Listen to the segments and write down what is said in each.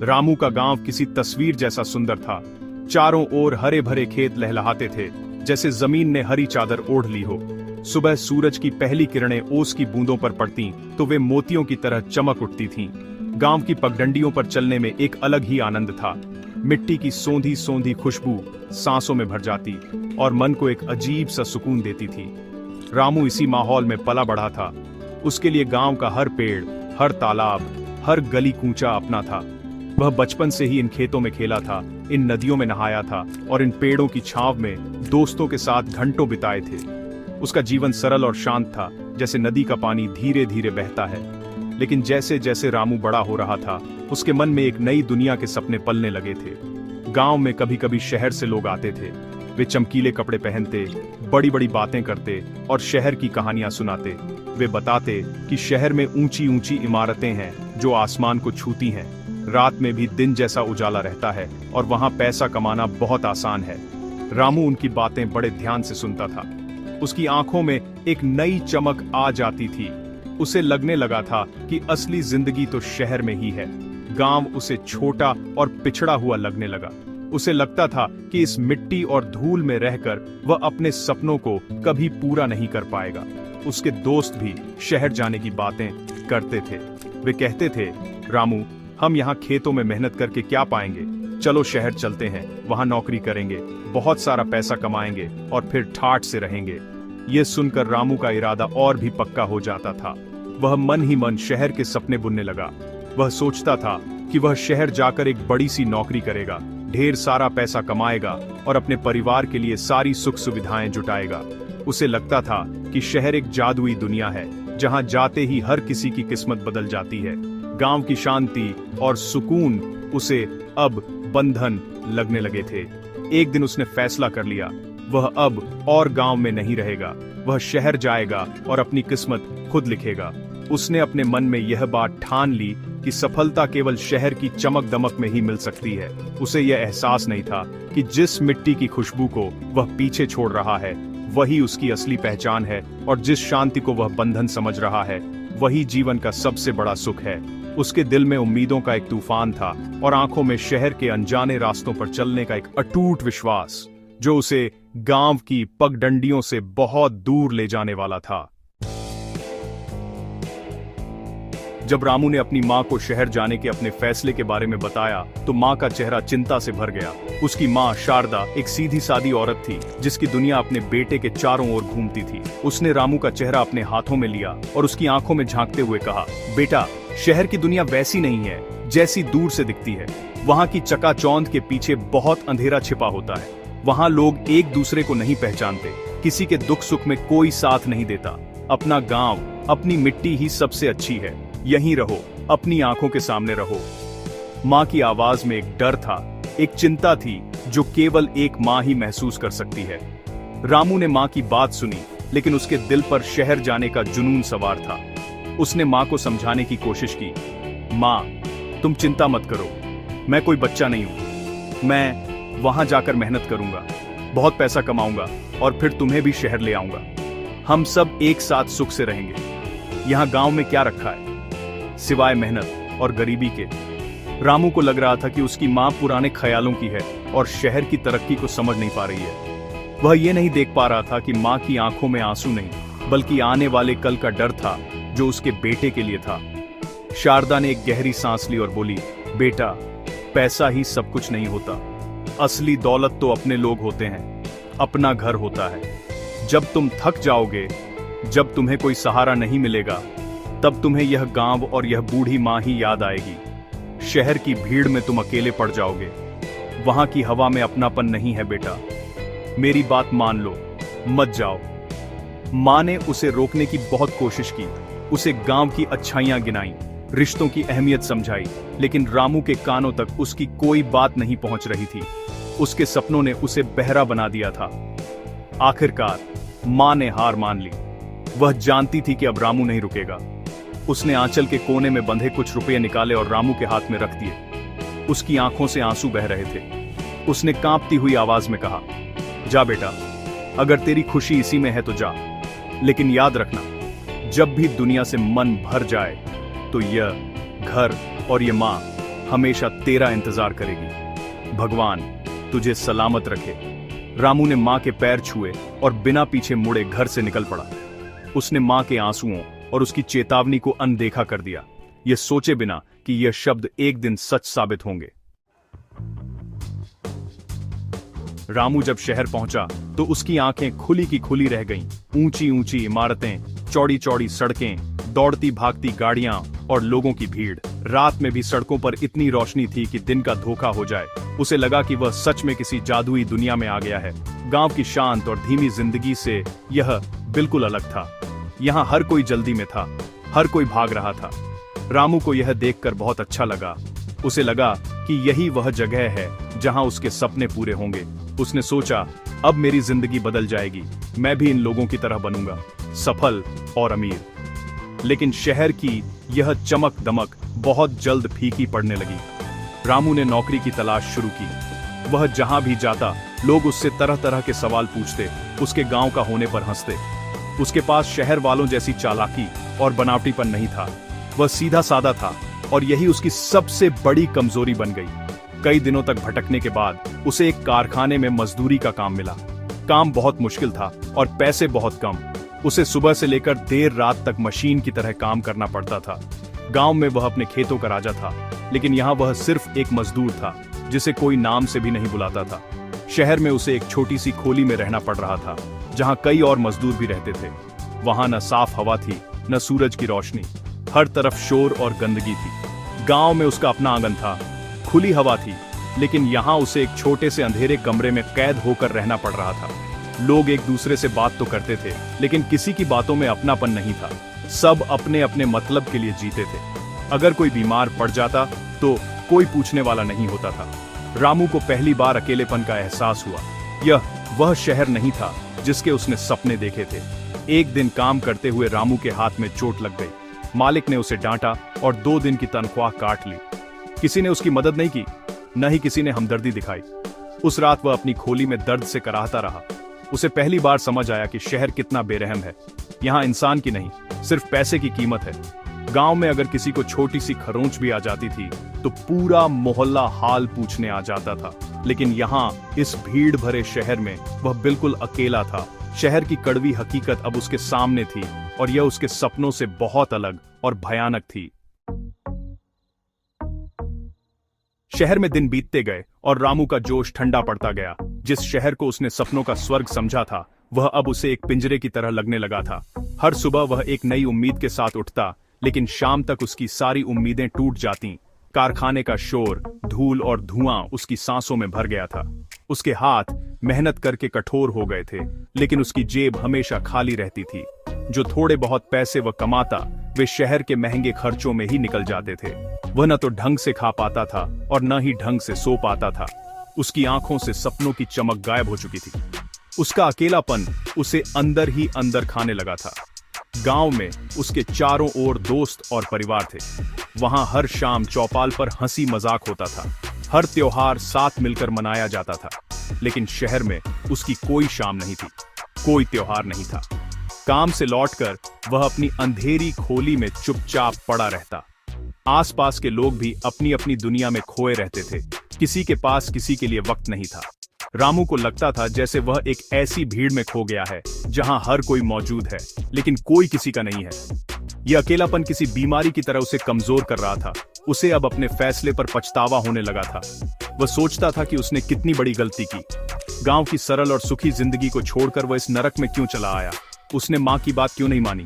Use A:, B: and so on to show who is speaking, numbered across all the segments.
A: रामू का गांव किसी तस्वीर जैसा सुंदर था। चारों ओर हरे भरे खेत लहलहाते थे, जैसे जमीन ने हरी चादर ओढ़ ली हो। सुबह सूरज की पहली किरणें ओस की बूंदों पर पड़ती तो वे मोतियों की तरह चमक उठती थीं। गांव की पगडंडियों पर चलने में एक अलग ही आनंद था। मिट्टी की सोंधी सोंधी खुशबू सांसों में भर जाती और मन को एक अजीब सा सुकून देती थी। रामू इसी माहौल में पला बढ़ा था। उसके लिए गांव का हर पेड़, हर तालाब, हर गली कूंचा अपना था। वह बचपन से ही इन खेतों में खेला था, इन नदियों में नहाया था और इन पेड़ों की छांव में दोस्तों के साथ घंटों बिताए थे। उसका जीवन सरल और शांत था, जैसे नदी का पानी धीरे धीरे बहता है। लेकिन जैसे जैसे रामू बड़ा हो रहा था, उसके मन में एक नई दुनिया के सपने पलने लगे थे। गांव में कभी कभी शहर से लोग आते थे। वे चमकीले कपड़े पहनते, बड़ी बड़ी बातें करते और शहर की कहानियां सुनाते। वे बताते कि शहर में ऊंची ऊंची इमारतें हैं जो आसमान को छूती हैं। रात में भी दिन जैसा उजाला रहता है और वहां पैसा कमाना बहुत आसान है। रामू उनकी बातें बड़े ध्यान से सुनता था। उसकी आंखों में एक नई चमक आ जाती थी। उसे लगने लगा था कि असली जिंदगी तो शहर में ही है। गांव उसे छोटा और पिछड़ा हुआ लगने लगा। उसे लगता था कि इस मिट्टी और धूल में रहकर वह अपने सपनों को कभी पूरा नहीं कर पाएगा। उसके दोस्त भी शहर जाने की बातें करते थे। वे कहते थे, रामू, हम यहाँ खेतों में मेहनत करके क्या पाएंगे? चलो शहर चलते हैं, वहां नौकरी करेंगे, बहुत सारा पैसा कमाएंगे और फिर ठाठ से रहेंगे। ये सुनकर रामू का इरादा और भी पक्का हो जाता था। वह मन ही मन शहर के सपने बुनने लगा। वह सोचता था कि वह शहर जाकर एक बड़ी सी नौकरी करेगा, ढेर सारा पैसा कमाएगा और अपने परिवार के लिए सारी सुख सुविधाएं जुटाएगा। उसे लगता था कि शहर एक जादुई दुनिया है, जहां जाते ही हर किसी की किस्मत बदल जाती है। गांव की शांति और सुकून उसे अब बंधन लगने लगे थे। एक दिन उसने फैसला कर लिया, वह अब और गांव में नहीं रहेगा। वह शहर जाएगा और अपनी किस्मत खुद लिखेगा। उसने अपने मन में यह बात ठान ली कि सफलता केवल शहर की चमक दमक में ही मिल सकती है। उसे यह एहसास नहीं था कि जिस मिट्टी की खुशबू को वह पीछे छोड़ रहा है, वही उसकी असली पहचान है, और जिस शांति को वह बंधन समझ रहा है, वही जीवन का सबसे बड़ा सुख है। उसके दिल में उम्मीदों का एक तूफान था और आंखों में शहर के अनजाने रास्तों पर चलने का एक अटूट विश्वास, जो उसे गांव की पगडंडियों से बहुत दूर ले जाने वाला था। जब रामू ने अपनी मां को शहर जाने के अपने फैसले के बारे में बताया, तो मां का चेहरा चिंता से भर गया। उसकी मां शारदा एक सीधी सादी औरत थी, जिसकी दुनिया अपने बेटे के चारों ओर घूमती थी। उसने रामू का चेहरा अपने हाथों में लिया और उसकी आंखों में झांकते हुए कहा, बेटा, शहर की दुनिया वैसी नहीं है जैसी दूर से दिखती है। वहाँ की चकाचौंध के पीछे बहुत अंधेरा छिपा होता है। वहाँ लोग एक दूसरे को नहीं पहचानते, किसी के दुख सुख में कोई साथ नहीं देता। अपना गांव, अपनी मिट्टी ही सबसे अच्छी है। यहीं रहो, अपनी आंखों के सामने रहो। माँ की आवाज में एक डर था, एक चिंता थी जो केवल एक माँ ही महसूस कर सकती है। रामू ने माँ की बात सुनी, लेकिन उसके दिल पर शहर जाने का जुनून सवार था। उसने माँ को समझाने की कोशिश की, माँ, तुम चिंता मत करो, मैं कोई बच्चा नहीं हूं। मैं वहां जाकर मेहनत करूंगा, बहुत पैसा कमाऊंगा और फिर तुम्हें भी शहर ले आऊंगा। हम सब एक साथ सुख से रहेंगे। यहाँ गांव में क्या रखा है सिवाय मेहनत और गरीबी के? रामू को लग रहा था कि उसकी माँ पुराने ख्यालों की है और शहर की तरक्की को समझ नहीं पा रही है। वह ये नहीं देख पा रहा था कि माँ की आंखों में आंसू नहीं, बल्कि आने वाले कल का डर था जो उसके बेटे के लिए था। शारदा ने एक गहरी सांस ली और बोली, बेटा, पैसा ही सब कुछ नहीं होता। असली दौलत तो अपने लोग होते हैं, अपना घर होता है। जब तुम थक जाओगे, जब तुम्हें कोई सहारा नहीं मिलेगा, तब तुम्हें यह गांव और यह बूढ़ी माँ ही याद आएगी। शहर की भीड़ में तुम अकेले पड़ जाओगे। वहां की हवा में अपनापन नहीं है बेटा। मेरी बात मान लो, मत जाओ। माँ ने उसे रोकने की बहुत कोशिश की, उसे गांव की अच्छाइयां गिनाई, रिश्तों की अहमियत समझाई, लेकिन रामू के कानों तक उसकी कोई बात नहीं पहुंच रही थी। उसके सपनों ने उसे बहरा बना दिया था। आखिरकार माँ ने हार मान ली। वह जानती थी कि अब रामू नहीं रुकेगा। उसने आंचल के कोने में बंधे कुछ रुपए निकाले और रामू के हाथ में रख दिए। उसकी आंखों से आंसू बह रहे थे। उसने कांपती हुई आवाज में कहा, जा बेटा, अगर तेरी खुशी इसी में है तो जा, लेकिन याद रखना, जब भी दुनिया से मन भर जाए तो यह घर और ये माँ हमेशा तेरा इंतजार करेगी। भगवान तुझे सलामत रखे। रामू ने मां के पैर छुए और बिना पीछे मुड़े घर से निकल पड़ा। उसने मां के आंसुओं और उसकी चेतावनी को अनदेखा कर दिया, यह सोचे बिना कि यह शब्द एक दिन सच साबित होंगे। रामू जब शहर पहुंचा तो उसकी आंखें खुली की खुली रह गईं। ऊंची ऊंची इमारतें, चौड़ी चौड़ी सड़कें, दौड़ती भागती गाड़ियां और लोगों की भीड़। रात में भी सड़कों पर इतनी रोशनी थी कि दिन का धोखा हो जाए। उसे लगा कि वह सच में किसी जादुई दुनिया में आ गया है। गांव की शांत और धीमी जिंदगी से यह बिल्कुल अलग था। यहाँ हर कोई जल्दी में था, हर कोई भाग रहा था। रामू को यह देखकर बहुत अच्छा लगा। उसे लगा कि यही वह जगह है जहां उसके सपने पूरे होंगे। उसने सोचा, अब मेरी जिंदगी बदल जाएगी, मैं भी इन लोगों की तरह बनूंगा, सफल और अमीर। लेकिन शहर की यह चमक दमक बहुत जल्द फीकी पड़ने लगी। रामू ने नौकरी की तलाश शुरू की। वह जहां भी जाता लोग उससे तरह तरह के सवाल पूछते, उसके गांव का होने पर हंसते। उसके पास शहर वालों जैसी चालाकी और बनावटीपन नहीं था। वह सीधा साधा था और यही उसकी सबसे बड़ी कमजोरी बन गई। कई दिनों तक भटकने के बाद उसे एक कारखाने में मजदूरी का काम मिला। काम बहुत मुश्किल था और पैसे बहुत कम। उसे सुबह से लेकर देर रात तक मशीन की तरह काम करना पड़ता था। गांव में वह अपने खेतों का राजा था, लेकिन यहाँ वह सिर्फ एक मजदूर था जिसे कोई नाम से भी नहीं बुलाता था। शहर में उसे एक छोटी सी खोली में रहना पड़ रहा था, जहाँ कई और मजदूर भी रहते थे। वहां न साफ हवा थी, न सूरज की रोशनी। हर तरफ शोर और गंदगी थी। गांव में उसका अपना आंगन था, खुली हवा थी, लेकिन यहाँ उसे एक छोटे से अंधेरे कमरे में कैद होकर रहना पड़ रहा था। लोग एक दूसरे से बात तो करते थे, लेकिन किसी की बातों में अपनापन नहीं था। सब अपने अपने मतलब के लिए जीते थे। अगर कोई बीमार पड़ जाता तो कोई पूछने वाला नहीं होता था। रामू को पहली बार अकेलेपन का एहसास हुआ। यह वह शहर नहीं था जिसके उसने सपने देखे थे। एक दिन काम करते हुए रामू के हाथ में चोट लग गई। मालिक ने उसे डांटा और 2 दिन की तनख्वाह काट ली। किसी ने उसकी मदद नहीं की, न ही किसी ने हमदर्दी दिखाई। उस रात वह अपनी खोली में दर्द से कराहता रहा। उसे पहली बार समझ आया कि शहर कितना बेरहम है। यहाँ इंसान की नहीं, सिर्फ पैसे की कीमत है। गांव में अगर किसी को छोटी सी खरोंच भी आ जाती थी तो पूरा मोहल्ला हाल पूछने आ जाता था। लेकिन यहाँ इस भीड़ भरे शहर में वह बिल्कुल अकेला था। शहर की कड़वी हकीकत अब उसके सामने थी और यह उसके सपनों से बहुत अलग और भयानक थी। शहर में दिन बीतते गए और रामू का जोश ठंडा पड़ता गया। जिस शहर को उसने सपनों का स्वर्ग समझा था, वह अब उसे एक पिंजरे की तरह लगने लगा था। हर सुबह वह एक नई उम्मीद के साथ उठता, लेकिन शाम तक उसकी सारी उम्मीदें टूट जातीं। कारखाने का शोर, धूल और धुआं उसकी सांसों में भर गया था। उसके हाथ मेहनत करके कठोर हो गए थे, लेकिन उसकी जेब हमेशा खाली रहती थी। जो थोड़े बहुत पैसे वह कमाता, वे शहर के महंगे खर्चों में ही निकल जाते थे। वह न तो ढंग से खा पाता था और न ही ढंग से सो पाता था। उसकी आंखों से सपनों की चमक गायब हो चुकी थी। उसका अकेलापन उसे अंदर ही अंदर खाने लगा था। गांव में उसके चारों ओर दोस्त और परिवार थे। वहां हर शाम चौपाल पर हंसी मजाक होता था। हर त्योहार साथ मिलकर मनाया जाता था। लेकिन शहर में उसकी कोई शाम नहीं थी, कोई त्योहार नहीं था। काम से लौटकर वह अपनी अंधेरी खोली में चुपचाप पड़ा रहता। आसपास के लोग भी अपनी अपनी दुनिया में खोए रहते थे। किसी के पास किसी के लिए वक्त नहीं था। रामू को लगता था जैसे वह एक ऐसी भीड़ में खो गया है जहां हर कोई मौजूद है, लेकिन कोई किसी का नहीं है। यह अकेलापन किसी बीमारी की तरह उसे कमजोर कर रहा था। उसे अब अपने फैसले पर पछतावा होने लगा था। वह सोचता था कि उसने कितनी बड़ी गलती की। गांव की सरल और सुखी जिंदगी को छोड़कर वह इस नरक में क्यों चला आया। उसने माँ की बात क्यों नहीं मानी।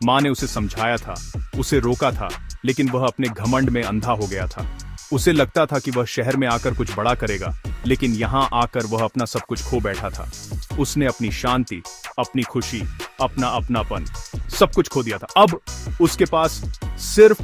A: माँ ने उसे समझाया था, उसे रोका था, लेकिन वह अपने घमंड में अंधा हो गया था। उसे लगता था कि वह शहर में आकर कुछ बड़ा करेगा, लेकिन यहाँ आकर वह अपना सब कुछ खो बैठा था। उसने अपनी शांति, अपनी खुशी, अपना अपनापन, सब कुछ खो दिया था। अब उसके पास सिर्फ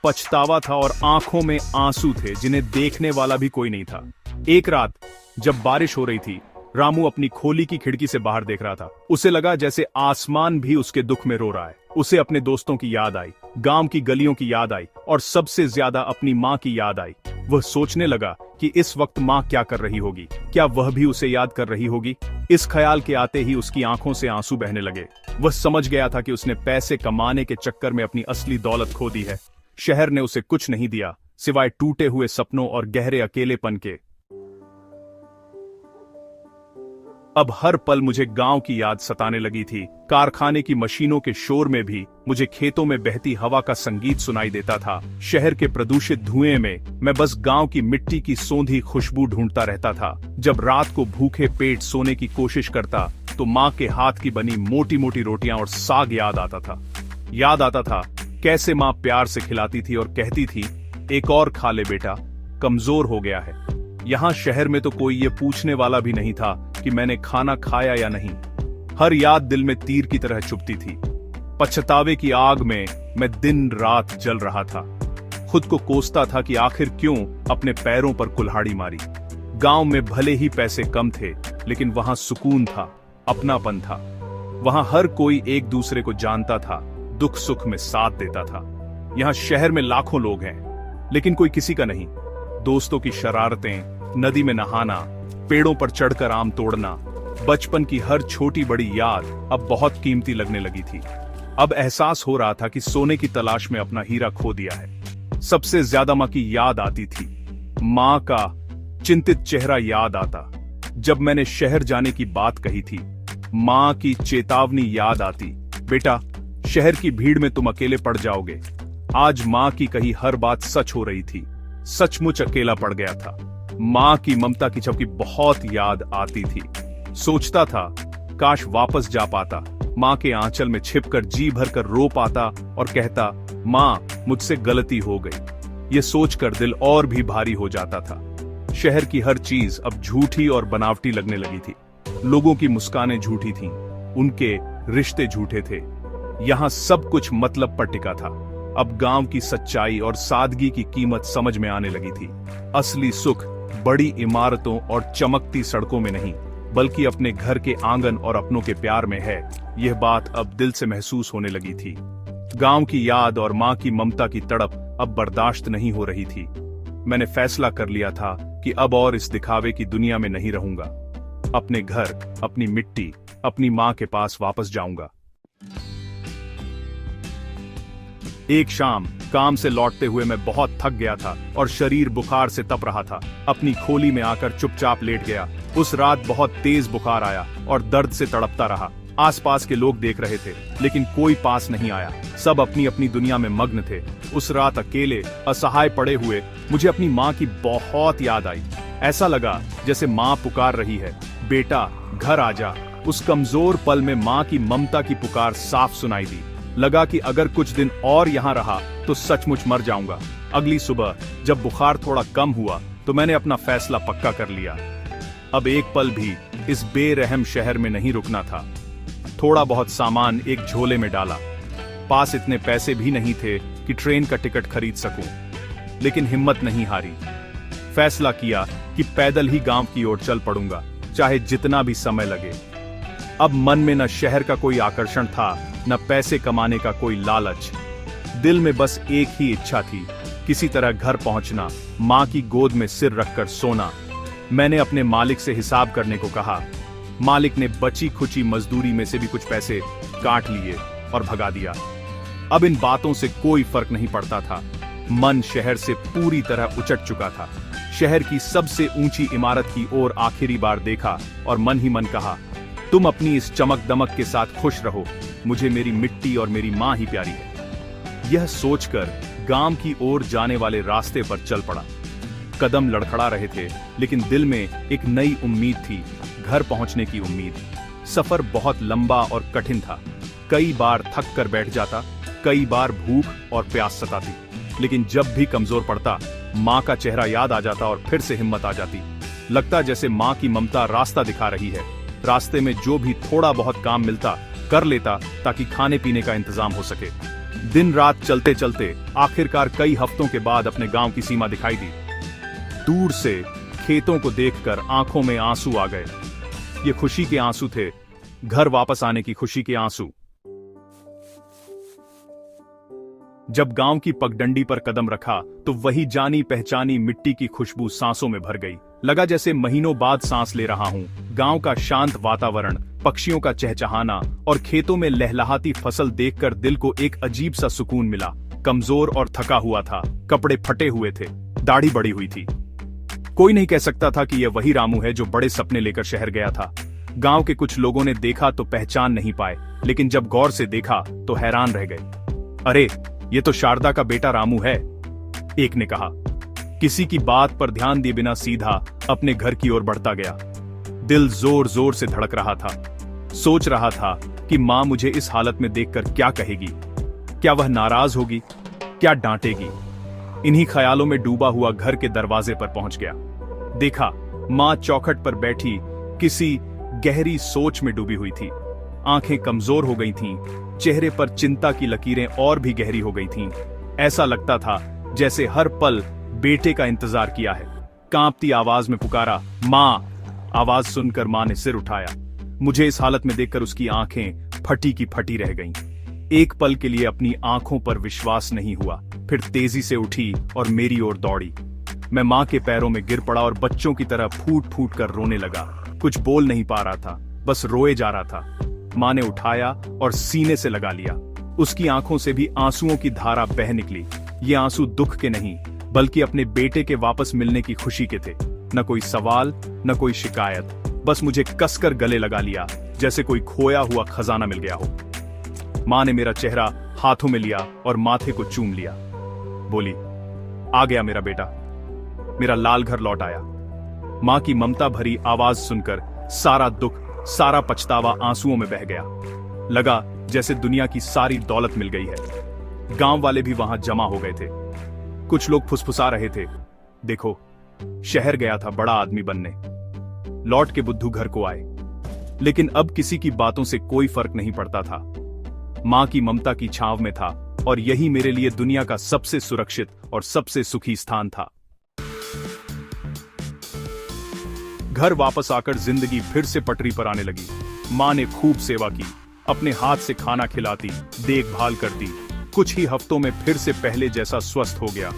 A: पछतावा था और आंखों में आंसू थे जिन्हें देखने वाला भी कोई नहीं था। एक रात जब बारिश हो रही थी, रामू अपनी खोली की खिड़की से बाहर देख रहा था। उसे लगा जैसे आसमान भी उसके दुख में रो रहा है। उसे अपने दोस्तों की याद आई, गांव की गलियों की याद आई और सबसे ज्यादा अपनी माँ की याद आई। वह सोचने लगा कि इस वक्त माँ क्या कर रही होगी, क्या वह भी उसे याद कर रही होगी। इस ख्याल के आते ही उसकी आंखों से आंसू बहने लगे। वह समझ गया था कि उसने पैसे कमाने के चक्कर में अपनी असली दौलत खो दी है। शहर ने उसे कुछ नहीं दिया, सिवाय टूटे हुए सपनों और गहरे अकेलेपन के। अब हर पल मुझे गांव की याद सताने लगी थी। कारखाने की मशीनों के शोर में भी मुझे खेतों में बहती हवा का संगीत सुनाई देता था। शहर के प्रदूषित धुएं में मैं बस गांव की मिट्टी की सोंधी खुशबू ढूंढता रहता था। जब रात को भूखे पेट सोने की कोशिश करता तो माँ के हाथ की बनी मोटी मोटी रोटियां और साग याद आता था कैसे माँ प्यार से खिलाती थी और कहती थी, एक और खा ले बेटा, कमजोर हो गया है। यहाँ शहर में तो कोई ये पूछने वाला भी नहीं था कि मैंने खाना खाया या नहीं। हर याद दिल में तीर की तरह चुभती थी। पछतावे की आग में मैं दिन रात जल रहा था। खुद को कोसता था कि आखिर क्यों अपने पैरों पर कुल्हाड़ी मारी। गांव में भले ही पैसे कम थे, लेकिन वहां सुकून था, अपनापन था। वहां हर कोई एक दूसरे को जानता था, दुख सुख में साथ देता था। यहाँ शहर में लाखों लोग हैं, लेकिन कोई किसी का नहीं। दोस्तों की शरारतें, नदी में नहाना, पेड़ों पर चढ़कर आम तोड़ना, बचपन की हर छोटी बड़ी याद अब बहुत कीमती लगने लगी थी। अब एहसास हो रहा था कि सोने की तलाश में अपना हीरा खो दिया है। सबसे ज्यादा माँ की याद आती थी। माँ का चिंतित चेहरा याद आता जब मैंने शहर जाने की बात कही थी। माँ की चेतावनी याद आती, बेटा शहर की भीड़ में तुम अकेले पड़ जाओगे। आज माँ की कही हर बात सच हो रही थी। सचमुच अकेला पड़ गया था। माँ की ममता की झपकी बहुत याद आती थी। सोचता था काश वापस जा पाता, माँ के आंचल में छिपकर जी भरकर रो पाता और कहता, माँ मुझसे गलती हो गई। ये सोचकर दिल और भी भारी हो जाता था। शहर की हर चीज अब झूठी और बनावटी लगने लगी थी। लोगों की मुस्कानें झूठी थीं, उनके रिश्ते झूठे थे। यहाँ सब कुछ मतलब पर टिका था। अब गांव की सच्चाई और सादगी की कीमत समझ में आने लगी थी। असली सुख बड़ी इमारतों और चमकती सड़कों में नहीं, बल्कि अपने घर के आंगन और अपनों के प्यार में है। यह बात अब दिल से महसूस होने लगी थी। गांव की याद और माँ की ममता की तड़प अब बर्दाश्त नहीं हो रही थी। मैंने फैसला कर लिया था कि अब और इस दिखावे की दुनिया में नहीं रहूंगा। अपने घर, अपनी मिट्टी, अपनी माँ के पास वापस जाऊंगा। एक शाम काम से लौटते हुए मैं बहुत थक गया था और शरीर बुखार से तप रहा था। अपनी खोली में आकर चुपचाप लेट गया। उस रात बहुत तेज बुखार आया और दर्द से तड़पता रहा। आसपास के लोग देख रहे थे, लेकिन कोई पास नहीं आया। सब अपनी अपनी दुनिया में मग्न थे। उस रात अकेले असहाय पड़े हुए मुझे अपनी माँ की बहुत याद आई। ऐसा लगा जैसे माँ पुकार रही है, बेटा घर आजा। उस कमजोर पल में माँ की ममता की पुकार साफ सुनाई दी। लगा कि अगर कुछ दिन और यहाँ रहा तो सचमुच मर जाऊंगा। अगली सुबह जब बुखार थोड़ा कम हुआ तो मैंने अपना फैसला पक्का कर लिया। अब एक पल भी इस बेरहम शहर में नहीं रुकना था। थोड़ा बहुत सामान एक झोले में डाला। पास इतने पैसे भी नहीं थे कि ट्रेन का टिकट खरीद सकूं, लेकिन हिम्मत नहीं हारी। फैसला किया कि पैदल ही गांव की ओर चल पड़ूंगा, चाहे जितना भी समय लगे। अब मन में न शहर का कोई आकर्षण था, न पैसे कमाने का कोई लालच। दिल में बस एक ही इच्छा थी, किसी तरह घर पहुंचना, माँ की गोद में सिर रखकर सोना। मैंने अपने मालिक से हिसाब करने को कहा। मालिक ने बची खुची मजदूरी में से भी कुछ पैसे काट लिए और भगा दिया। अब इन बातों से कोई फर्क नहीं पड़ता था। मन शहर से पूरी तरह उचट चुका था। शहर की सबसे ऊंची इमारत की ओर आखिरी बार देखा और मन ही मन कहा, तुम अपनी इस चमक दमक के साथ खुश रहो, मुझे मेरी मिट्टी और मेरी माँ ही प्यारी है। यह सोचकर गांव की ओर जाने वाले रास्ते पर चल पड़ा। कदम लड़खड़ा रहे थे, लेकिन दिल में एक नई उम्मीद थी, घर पहुंचने की उम्मीद। सफर बहुत लंबा और कठिन था। कई बार थक कर बैठ जाता, कई बार भूख और प्यास सताती, लेकिन जब भी कमजोर पड़ता माँ का चेहरा याद आ जाता और फिर से हिम्मत आ जाती। लगता जैसे माँ की ममता रास्ता दिखा रही है। रास्ते में जो भी थोड़ा बहुत काम मिलता कर लेता ताकि खाने पीने का इंतजाम हो सके। दिन रात चलते चलते आखिरकार कई हफ्तों के बाद अपने गांव की सीमा दिखाई दी। दूर से खेतों को देखकर आंखों में आंसू आ गए। ये खुशी के आंसू थे, घर वापस आने की खुशी के आंसू। जब गांव की पगडंडी पर कदम रखा तो वही जानी पहचानी मिट्टी की खुशबू सांसों में भर गई। लगा जैसे महीनों बाद सांस ले रहा हूं। गांव का शांत वातावरण, पक्षियों का चहचहाना और खेतों में लहलहाती फसल देखकर दिल को एक अजीब सा सुकून मिला। कमजोर और थका हुआ था, कपड़े फटे हुए थे, दाढ़ी बढ़ी हुई थी। कोई नहीं कह सकता था कि यह वही रामू है जो बड़े सपने लेकर शहर गया था। गांव के कुछ लोगों ने देखा तो पहचान नहीं पाए, लेकिन जब गौर से देखा तो हैरान रह गए। अरे, ये तो शारदा का बेटा रामू है, एक ने कहा। किसी की बात पर ध्यान दिए बिना सीधा अपने घर की ओर बढ़ता गया। दिल जोर जोर से धड़क रहा था। सोच रहा था कि मां मुझे इस हालत में देखकर क्या कहेगी। क्या वह नाराज होगी, क्या डांटेगी। इन्हीं ख्यालों में डूबा हुआ घर के दरवाजे पर पहुंच गया। देखा, मां चौखट पर बैठी किसी गहरी सोच में डूबी हुई थी। आंखें कमजोर हो गई थीं, चेहरे पर चिंता की लकीरें और भी गहरी हो गई थीं। ऐसा लगता था जैसे हर पल बेटे का इंतजार किया है। कांपती आवाज में पुकारा, मां। आवाज सुनकर मां ने सिर उठाया। मुझे इस हालत में देखकर उसकी आंखें फटी की फटी रह गईं। एक पल के लिए अपनी आंखों पर विश्वास नहीं हुआ, फिर तेजी से उठी और मेरी ओर दौड़ी। मैं मां के पैरों में गिर पड़ा और बच्चों की तरह फूट फूट कर रोने लगा। कुछ बोल नहीं पा रहा था, बस रोए जा रहा था। मां ने उठाया और सीने से लगा लिया। उसकी आंखों से भी आंसुओं की धारा बह निकली। ये आंसू दुख के नहीं, बल्कि अपने बेटे के वापस मिलने की खुशी के थे। न कोई सवाल, न कोई शिकायत, बस मुझे कसकर गले लगा लिया, जैसे कोई खोया हुआ खजाना मिल गया हो। मां ने मेरा चेहरा हाथों में लिया और माथे को चूम लिया। बोली, आ गया मेरा बेटा, मेरा लाल घर लौट आया। मां की ममता भरी आवाज सुनकर सारा दुख, सारा पछतावा आंसुओं में बह गया। लगा जैसे दुनिया की सारी दौलत मिल गई है। गांव वाले भी वहां जमा हो गए थे। कुछ लोग फुसफुसा रहे थे, देखो, शहर गया था बड़ा आदमी बनने, लौट के बुद्धू घर को आए। लेकिन अब किसी की बातों से कोई फर्क नहीं पड़ता था। मां की ममता की छांव में था और यही मेरे लिए दुनिया का सबसे सुरक्षित और सबसे सुखी स्थान था। घर वापस आकर जिंदगी फिर से पटरी पर आने लगी। मां ने खूब सेवा की, अपने हाथ से खाना खिलाती, देखभाल करती। कुछ ही हफ्तों में फिर से पहले जैसा स्वस्थ हो गया।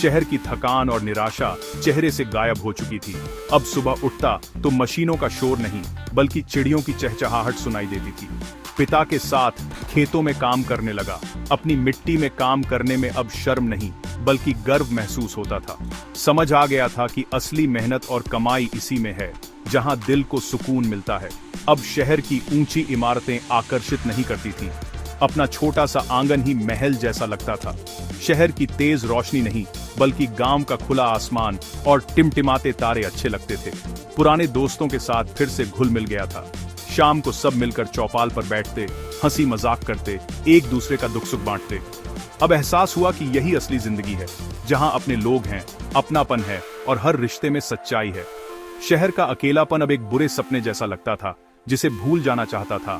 A: शहर की थकान और निराशा चेहरे से गायब हो चुकी थी। अब सुबह उठता तो मशीनों का शोर नहीं, बल्कि चिड़ियों की चहचहाहट सुनाई देती थी। पिता के साथ खेतों में काम करने लगा। अपनी मिट्टी में काम करने में अब शर्म नहीं, बल्कि गर्व महसूस होता था। समझ आ गया था कि असली मेहनत और कमाई इसी में है, जहां दिल को सुकून मिलता है। अब शहर की ऊंची इमारतें आकर्षित नहीं करती थीं। अपना छोटा सा आंगन ही महल जैसा लगता था। शहर की तेज रोशनी नहीं, बल्कि गांव का खुला आसमान और टिमटिमाते तारे अच्छे लगते थे। पुराने दोस्तों के साथ फिर से घुल मिल गया था। शाम को सब मिलकर चौपाल पर बैठते, हंसी मजाक करते, एक दूसरे का दुख सुख बांटते। अब एहसास हुआ कि यही असली जिंदगी है, जहां अपने लोग हैं, अपनापन है और हर रिश्ते में सच्चाई है। शहर का अकेलापन अब एक बुरे सपने जैसा लगता था, जिसे भूल जाना चाहता था।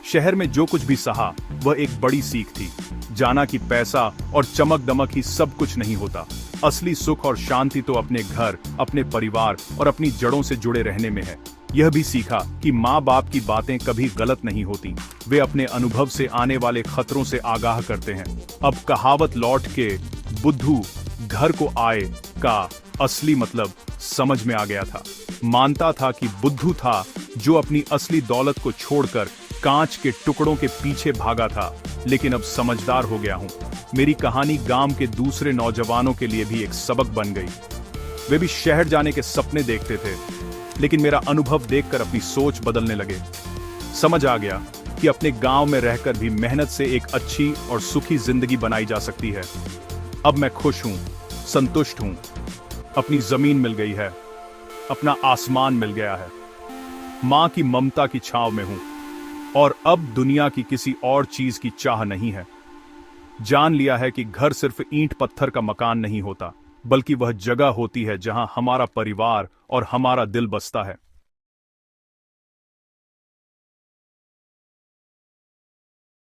A: शहर में जो कुछ भी सहा, वह एक बड़ी सीख थी। जाना कि पैसा और चमक दमक ही सब कुछ नहीं होता। असली सुख और शांति तो अपने घर, अपने परिवार और अपनी जड़ों से जुड़े रहने में है। यह भी सीखा कि माँ बाप की बातें कभी गलत नहीं होती। वे अपने अनुभव से आने वाले खतरों से आगाह करते हैं। अब कहावत लौट के बुद्धू घर को आए का असली मतलब समझ में आ गया था। मानता था कि बुद्धू था जो अपनी असली दौलत को छोड़कर कांच के टुकड़ों के पीछे भागा था, लेकिन अब समझदार हो गया हूं। मेरी कहानी गांव के दूसरे नौजवानों के लिए भी एक सबक बन गई। वे भी शहर जाने के सपने देखते थे, लेकिन मेरा अनुभव देखकर अपनी सोच बदलने लगे। समझ आ गया कि अपने गांव में रहकर भी मेहनत से एक अच्छी और सुखी जिंदगी बनाई जा सकती है। अब मैं खुश हूं, संतुष्ट हूं। अपनी जमीन मिल गई है, अपना आसमान मिल गया है, मां की ममता की छांव में हूं और अब दुनिया की किसी और चीज की चाह नहीं है। जान लिया है कि घर सिर्फ ईंट पत्थर का मकान नहीं होता, बल्कि वह जगह होती है जहां हमारा परिवार और हमारा दिल बसता है।